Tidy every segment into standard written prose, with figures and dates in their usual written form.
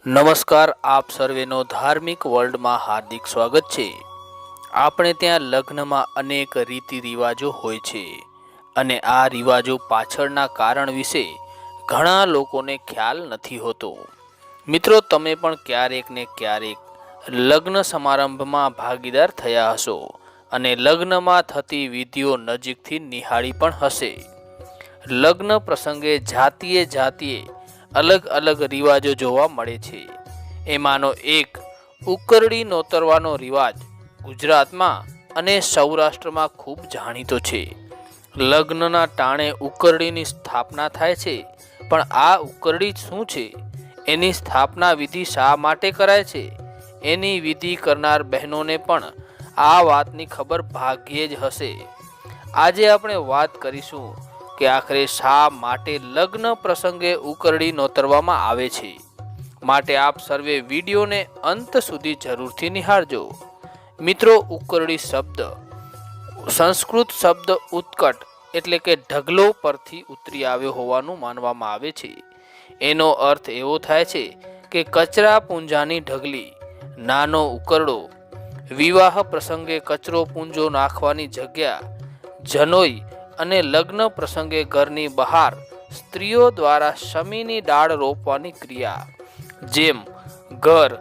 નમસ્કાર, આપ સર્વેનો ધાર્મિક વર્લ્ડમાં હાર્દિક સ્વાગત છે। આપણે ત્યાં લગ્નમાં અનેક રીતિ રિવાજો હોય છે અને આ રિવાજો પાછળના કારણ વિશે ઘણા લોકોને ખ્યાલ નથી હોતો। મિત્રો, તમે પણ ક્યારેક ને ક્યારેક લગ્ન સમારંભમાં ભાગીદાર થયા હશો અને લગ્નમાં થતી વિધિઓ નજીકથી નિહાળી પણ હશે। લગ્ન પ્રસંગે જાતીય અલગ અલગ રિવાજો જોવા મળે છે। એમાંનો એક ઉકરડી નોતરવાનો રિવાજ ગુજરાતમાં અને સૌરાષ્ટ્રમાં ખૂબ જાણીતો છે। લગ્નના ટાણે ઉકરડીની સ્થાપના થાય છે, પણ આ ઉકરડી શું છે, એની સ્થાપના વિધિ શા માટે કરાય છે, એની વિધિ કરનાર બહેનોને પણ આ વાતની ખબર ભાગ્યે જ હશે। આજે આપણે વાત કરીશું કે આખરે શા માટે લગ્ન પ્રસંગે ઉકરડી નોતરવામાં આવે છે। માટે આપ સર્વે વિડીયોને અંત સુધી જરૂરથી નિહાળજો। મિત્રો, ઉકરડી શબ્દ સંસ્કૃત શબ્દ ઉત્કટ એટલે કે ઢગલો પરથી ઉતરી આવ્યો હોવાનું માનવામાં આવે છે। એનો અર્થ એવો થાય છે કે કચરા પૂંજાની ઢગલી, નાનો ઉકરડો, વિવાહ પ્રસંગે કચરો પૂંજો નાખવાની જગ્યા, જનોઈ અને લગ્ન પ્રસંગે ઘરની બહાર સ્ત્રીઓ દ્વારા શમીની ડાળ રોપવાની ક્રિયા। જેમ ઘર,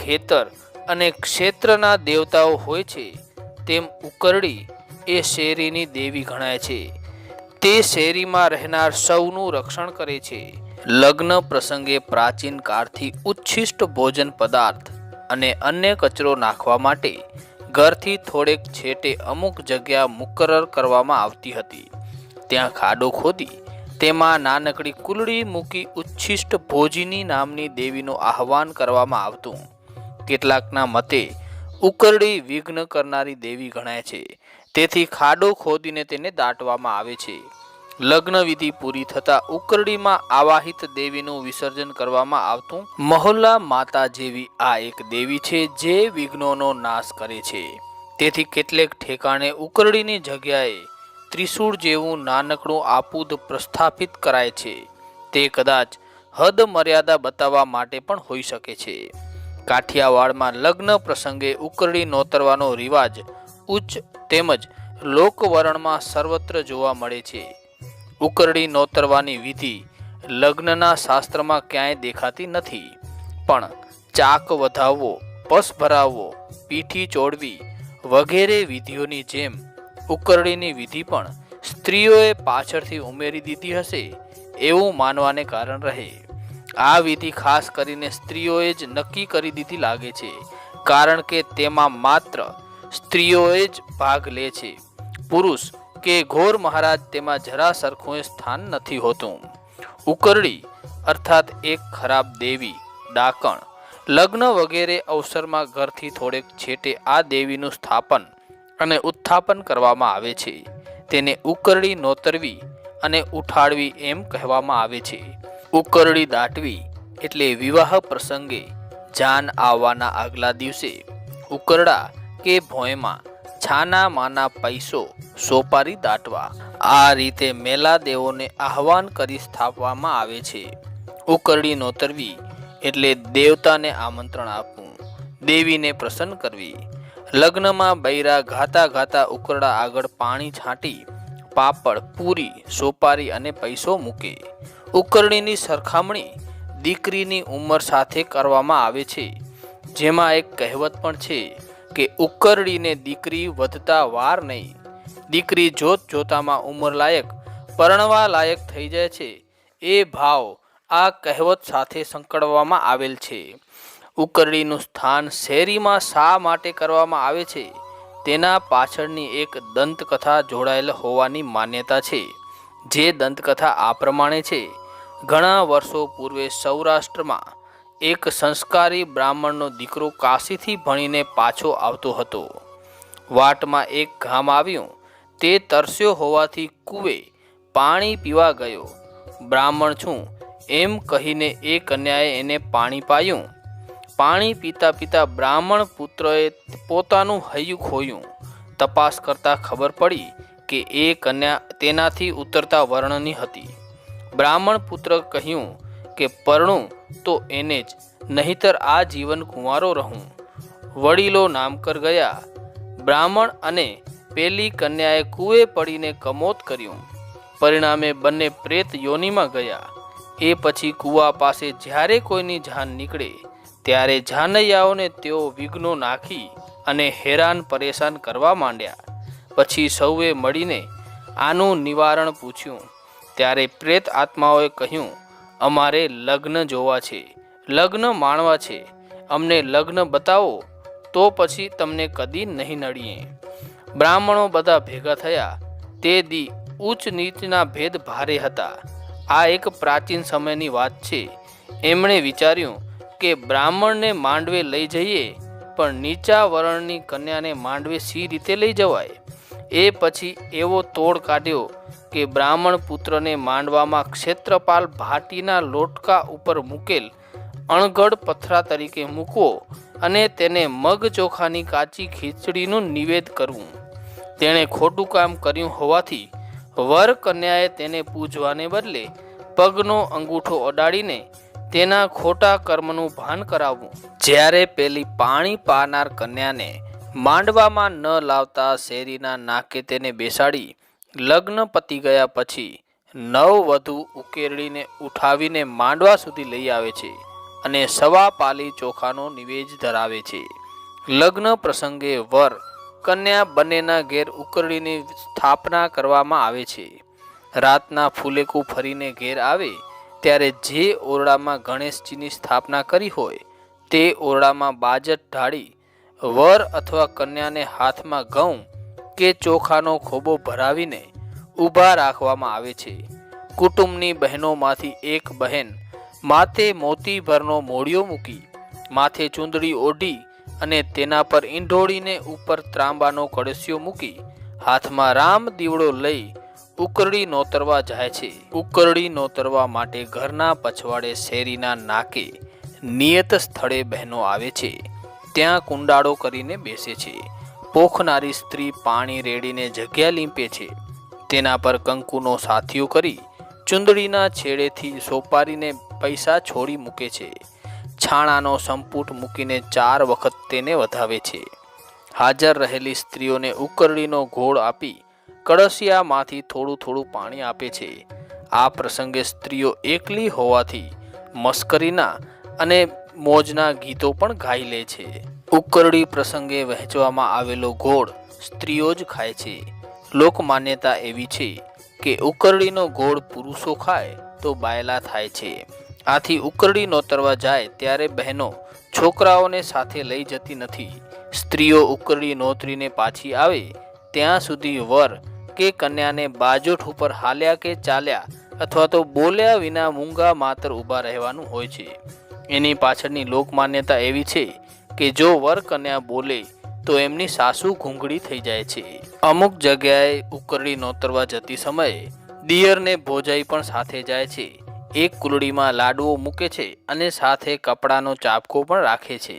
ખેતર અને ક્ષેત્રના દેવતાઓ હોય છે, તેમ ઉકરડી એ શેરીની દેવી ગણાય છે। તે શેરીમાં રહેનાર સૌનું રક્ષણ કરે છે। લગ્ન પ્રસંગે પ્રાચીન કાળથી ઉચ્છિષ્ટ ભોજન પદાર્થ અને અન્ય કચરો નાખવા માટે ઘરથી થોડેક છેટે અમુક જગ્યા મુકરર કરવામાં આવતી હતી। ત્યાં ખાડો ખોદી તેમાં નાનકડી કુલડી મૂકી ઉચ્છિષ્ટ ભોજિની નામની દેવીનું આહવાન કરવામાં આવતું। કેટલાકના મતે ઉકરડી વિઘ્ન કરનારી દેવી ગણાય છે, તેથી ખાડો ખોદીને તેને દાટવામાં આવે છે। લગ્ન વિધિ પૂરી થતાં ઉકરડીમાં આવાહિત દેવીનું વિસર્જન કરવામાં આવતું। મહોલ્લા માતા જેવી આ એક દેવી છે જે વિઘ્નોનો નાશ કરે છે, તેથી કેટલેક ઠેકાણે ઉકરડીની જગ્યાએ ત્રિશૂળ જેવું નાનકડું આપુદ પ્રસ્થાપિત કરાય છે। તે કદાચ હદ મર્યાદા બતાવવા માટે પણ હોઈ શકે છે। કાઠિયાવાડમાં લગ્ન પ્રસંગે ઉકરડી નોતરવાનો રિવાજ ઉચ્ચ તેમજ લોકવરણમાં સર્વત્ર જોવા મળે છે। ઉકરડી નોતરવાની વિધિ લગ્નના શાસ્ત્રમાં ક્યાંય દેખાતી નથી, પણ ચાક વધાવવો, પસ ભરાવવો, પીઠી ચોડવી વગેરે વિધિઓની જેમ ઉકરડીની વિધિ પણ સ્ત્રીઓએ પાછળથી ઉમેરી દીધી હશે એવું માનવાને કારણ રહે। આ વિધિ ખાસ કરીને સ્ત્રીઓએ જ નક્કી કરી દીધી લાગે છે, કારણ કે તેમાં માત્ર સ્ત્રીઓએ જ ભાગ લે છે। પુરુષ કે ઘોર મહારાજ તેમાં જરા સરખું સ્થાન નથી હોતું। ઉકરડી અર્થાત એક ખરાબ દેવી, ડાકણ, લગ્ન વગેરે અવસરમાં ઘરથી થોડેક છેટે આ દેવીનું સ્થાપન અને ઉત્થાપન કરવામાં આવે છે। તેને ઉકરડી નોતરવી અને ઉઠાડવી એમ કહેવામાં આવે છે। ઉકરડી દાટવી એટલે વિવાહ પ્રસંગે જાન આવવાના આગલા દિવસે ઉકરડા કે ભોંયમાં છાના માના પૈસો સોપારી દાટવા। આ રીતે મેલા દેવોને આહવાન કરી સ્થાપવામાં આવે છે। ઉકરડી નોતરવી એટલે દેવતાને આમંત્રણ આપવું, દેવીને પ્રસન્ન કરવી। લગ્નમાં બૈરા ગાતા ઉકરડા આગળ પાણી છાંટી પાપડ, પૂરી, સોપારી અને પૈસો મૂકે। ઉકરડીની સરખામણી દીકરીની ઉંમર સાથે કરવામાં આવે છે, જેમાં એક કહેવત પણ છે કે ઉકરડીને દીકરી વધતા વાર નહીં। દીકરી જોત જોતામાં ઉંમર લાયક, પરણવા લાયક થઈ જાય છે, એ ભાવ આ કહેવત સાથે સંકળવામાં આવેલ છે। ઉકરડીનું સ્થાન શેરીમાં શા માટે કરવામાં આવે છે, તેના પાછળની એક દંતકથા જોડાયેલ હોવાની માન્યતા છે। જે દંતકથા આ પ્રમાણે છે। ઘણા વર્ષો પૂર્વે સૌરાષ્ટ્રમાં એક સંસ્કારી બ્રાહ્મણનો દીકરો કાશીથી ભણીને પાછો આવતો હતો। વાટમાં એક ગામ આવ્યું। તે તરસ્યો હોવાથી કૂવે પાણી પીવા ગયો। બ્રાહ્મણ છું એમ કહીને એ કન્યાએ એને પાણી પાયું। પાણી પીતા પીતા બ્રાહ્મણ પુત્રએ પોતાનું હૈયું ખોયું। તપાસ કરતા ખબર પડી કે એ કન્યા તેનાથી ઉતરતા વર્ણની હતી। બ્રાહ્મણ પુત્ર કહ્યું કે પરણું તો એને જ, નહીતર આ જીવન કુંવારો રહું. વડીલો નામકર ગયા. બ્રાહ્મણ અને પેલી કન્યાએ કૂએ પડીને કમોત કર્યું. પરિણામે બંને પ્રેત યોનિમાં ગયા. એ પછી કૂવા પાસે જ્યારે કોઈની જાન નીકળે ત્યારે જાનૈયાઓને તેઓ વિઘ્નો નાખી અને હેરાન પરેશાન કરવા માંડ્યા. પછી સૌએ મળીને આનું નિવારણ પૂછ્યું. ત્યારે પ્રેત આત્માઓએ કહ્યું, અમારે લગ્ન જોવા છે, લગ્ન માણવા છે, અમને લગ્ન બતાવો તો પછી તમને કદી નહીં નડીએ. બ્રાહ્મણો બધા ભેગા થયા. તે દી ઉચ્ચ નીચના ભેદ ભારે હતા. આ એક પ્રાચીન સમયની વાત છે. એમણે વિચાર્યું કે બ્રાહ્મણને માંડવે લઈ જઈએ, પણ નીચા વર્ણની કન્યાને માંડવે સી રીતે લઈ જવાય? એ પછી એવો તોડ કાઢ્યો કે બ્રાહ્મણ પુત્રને માંડવામાં ક્ષેત્રપાલ ભાટીના લોટકા ઉપર મૂકેલ અણઘડ પથરા તરીકે મૂકવો અને તેને મગ ચોખાની કાચી ખીચડીનું નિવેદ કરવું. તેણે ખોટું કામ કર્યું હોવાથી વર કન્યાએ તેને પૂજવાને બદલે પગનો અંગૂઠો અડાડીને તેના ખોટા કર્મનું ભાન કરાવવું. જ્યારે પેલી પાણી પાનાર કન્યાને માંડવામાં ન લાવતા શેરીના નાકે તેને બેસાડી લગ્ન પતી ગયા પછી નવવધુ ઉકેરડીને ઉઠાવીને માંડવા સુધી લઈ આવે છે અને સવા પાલી ચોખાનો નિવેદ ધરાવે છે. લગ્ન પ્રસંગે વર કન્યા બંનેના ઘેર ઉકરડીની સ્થાપના કરવામાં આવે છે. રાતના ફૂલેકું ફરીને ઘેર આવે ત્યારે જે ઓરડામાં ગણેશજીની સ્થાપના કરી હોય તે ઓરડામાં બાજટ ઢાળી વર અથવા કન્યાને હાથમાં ઘઉં કે ચોખાનો ખોબો ભરાવીને ઊભા રાખવામાં આવે છે. કુટુંબની બહેનોમાંથી એક બહેન માથે મોતીભરનો મોડિયો મૂકી, માથે ચૂંદડી ઓઢી અને તેના પર ઈંઢોળીને ઉપર ત્રાંબાનો કળશિયો મૂકી હાથમાં રામ દીવડો લઈ ઉકરડી નોતરવા જાય છે. ઉકરડી નોતરવા માટે ઘરના પછવાડે શેરીના નાકે નિયત સ્થળે બહેનો આવે છે. ત્યાં કુંડાળો કરીને બેસે છે. પોખનારી સ્ત્રી પાણી રેડીને જગ્યા લીંપે છે. તેના પર કંકુનો સાથિયો કરી ચૂંદડીના છેડેથી સોપારીને પૈસા છોડી મૂકે છે. છાણાનો સંપુટ મૂકીને 4 વખત તેને વધાવે છે. હાજર રહેલી સ્ત્રીઓને ઉકરડીનો ઘોળ આપી કળશિયામાંથી થોડું થોડું પાણી આપે છે. આ પ્રસંગે સ્ત્રીઓ એકલી હોવાથી મસ્કરીના અને મોજના ગીતો પણ ગાઈ લે છે. ઉકરડી પ્રસંગે વહેંચવામાં આવેલો ગોળ સ્ત્રીઓ જ ખાય છે. લોકમાન્યતા એવી છે કે ઉકરડીનો ગોળ પુરુષો ખાય તો બાયલા થાય છે. આથી ઉકરડી નોતરવા જાય ત્યારે બહેનો છોકરાઓને સાથે લઈ જતી નથી. સ્ત્રીઓ ઉકરડી નોતરીને પાછી આવે ત્યાં સુધી વર કે કન્યાને બાજોઠ ઉપર હાલ્યા કે ચાલ્યા અથવા તો બોલ્યા વિના મૂંગા માતર ઊભા રહેવાનું હોય છે. એની પાછળની લોકમાન્યતા એવી છે કે જો વર કન્યા બોલે તો એમની સાસુ ઘૂંઘળી થઈ જાય છે. અમુક જગ્યાએ ઉકરડી નોતરવા જતી સમયે દિયરને ભોજાઈ પણ સાથે જાય છે. એક કુલડીમાં લાડુઓ મૂકે છે અને સાથે કપડાનો ચાપકો પણ રાખે છે.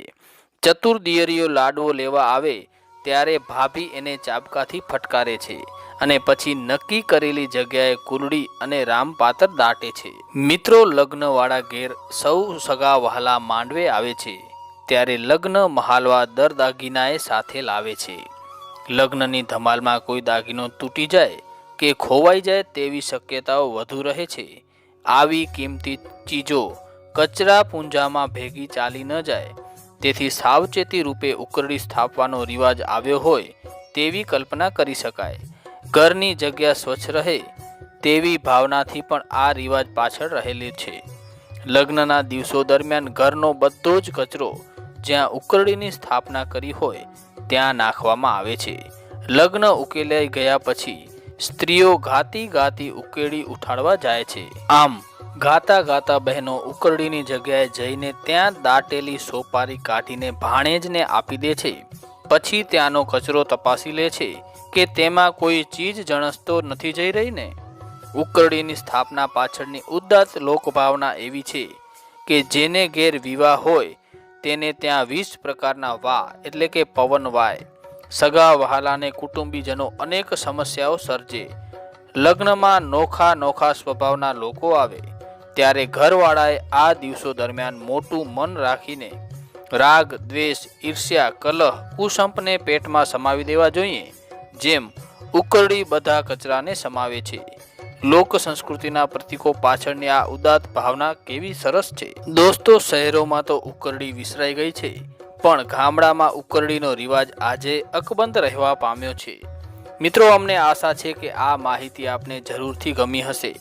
ચતુર દિયરીઓ લાડુઓ લેવા આવે ત્યારે ભાભી એને ચાબકાથી ફટકારે છે અને પછી નક્કી કરેલી જગ્યાએ કુલડી અને રામપાતર દાટે છે. મિત્રો, લગ્નવાળા ઘેર સૌ સગા વહાલા માંડવે આવે છે ત્યારે લગ્ન મહાલવા દર દાગીનાએ સાથે લાવે છે. લગ્નની ધમાલમાં કોઈ દાગીનો તૂટી જાય કે ખોવાઈ જાય તેવી શક્યતાઓ વધુ રહે છે. આવી કિંમતી ચીજો કચરા પૂંજામાં ભેગી ચાલી ન જાય તેથી સાવચેતી રૂપે ઉકરડી સ્થાપવાનો રિવાજ આવ્યો હોય તેવી કલ્પના કરી શકાય. ઘરની જગ્યા સ્વચ્છ રહે તેવી ભાવનાથી પણ આ રિવાજ પાછળ રહેલી છે. લગ્નના દિવસો દરમિયાન ઘરનો બધો જ કચરો જ્યાં ઉકરડીની સ્થાપના કરી હોય ત્યાં નાખવામાં આવે છે. લગ્ન ઉકેલાઈ ગયા પછી સ્ત્રીઓ ગાતી ગાતી ઉકેડી ઉઠાડવા જાય છે. આમ ગાતા ગાતા બહેનો ઉકરડીની જગ્યાએ જઈને ત્યાં દાટેલી સોપારી કાઢીને ભાણેજને આપી દે છે. પછી ત્યાંનો કચરો તપાસી લે છે કે તેમાં કોઈ ચીજ જણસતો નથી જઈ રહી ને. ઉકરડીની સ્થાપના પાછળની ઉદાત્ત લોકભાવના એવી છે કે જેને ઘેર વિવાહ હોય તેને ત્યાં 20 પ્રકારના વા એટલે કે પવન વાય. સગા વહાલાને કુટુંબીજનો અનેક સમસ્યાઓ સર્જે. લગ્નમાં નોખા નોખા સ્વભાવના લોકો આવે. ત્યારે ઘરવાળાએ આ દિવસો દરમિયાન મોટું મન રાખીને રાગ, દ્વેષ, ઈર્ષ્યા, કલહ, કુસંપને પેટમાં સમાવી દેવા જોઈએ, જેમ ઉકરડી બધા કચરાને સમાવે છે. લોક સંસ્કૃતિના પ્રતીકો પાછળની આ ઉદાત્ત ભાવના કેવી સરસ છે. દોસ્તો, શહેરોમાં તો ઉકરડી વિસરાઈ ગઈ છે, પણ ગામડામાં ઉકરડીનો રિવાજ આજે અકબંધ રહેવા પામ્યો છે. મિત્રો, અમને આશા છે કે આ માહિતી આપને જરૂરથી ગમી હશે.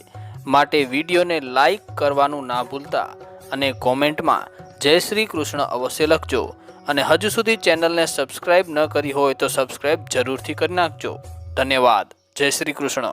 માટે વિડીયોને લાઈક કરવાનું ના ભૂલતા અને કોમેન્ટમાં જય શ્રી કૃષ્ણ અવશ્ય લખજો. અને હજુ સુધી ચેનલને સબસ્ક્રાઈબ ન કરી હોય તો સબસ્ક્રાઈબ જરૂરથી કરી નાખજો. ધન્યવાદ. જય શ્રી કૃષ્ણ.